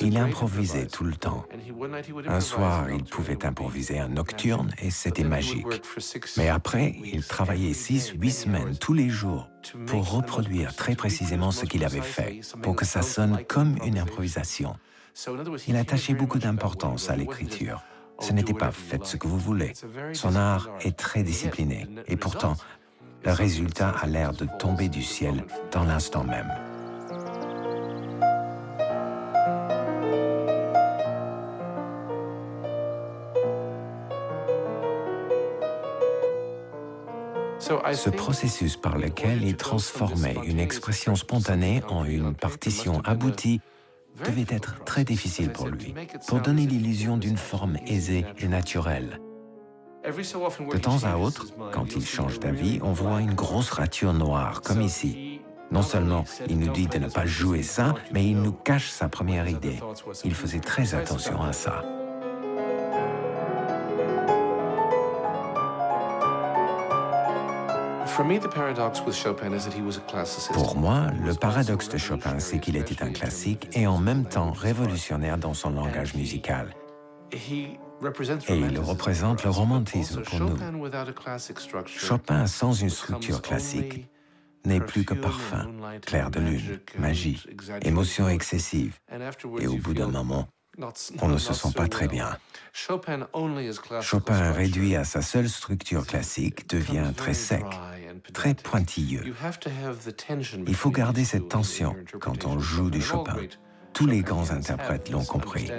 Il improvisait tout le temps. Un soir, il pouvait improviser un nocturne et c'était magique. Mais après, il travaillait 6, 8 semaines tous les jours pour reproduire très précisément ce qu'il avait fait, pour que ça sonne comme une improvisation. Il attachait beaucoup d'importance à l'écriture. Ce n'était pas faites ce que vous voulez. Son art est très discipliné et pourtant, le résultat a l'air de tomber du ciel dans l'instant même. Ce processus par lequel il transformait une expression spontanée en une partition aboutie devait être très difficile pour lui, pour donner l'illusion d'une forme aisée et naturelle. De temps à autre, quand il change d'avis, on voit une grosse rature noire, comme ici. Non seulement il nous dit de ne pas jouer ça, mais il nous cache sa première idée. Il faisait très attention à ça. Pour moi, le paradoxe de Chopin, c'est qu'il était un classique et en même temps révolutionnaire dans son langage musical. Et il représente le romantisme pour nous. Chopin sans une structure classique n'est plus que parfum, clair de lune, magie, émotion excessive. Et au bout d'un moment, on ne se sent pas très bien. Chopin, réduit à sa seule structure classique, devient très sec, très pointilleux. Il faut garder cette tension quand on joue du Chopin. Tous les grands interprètes l'ont compris.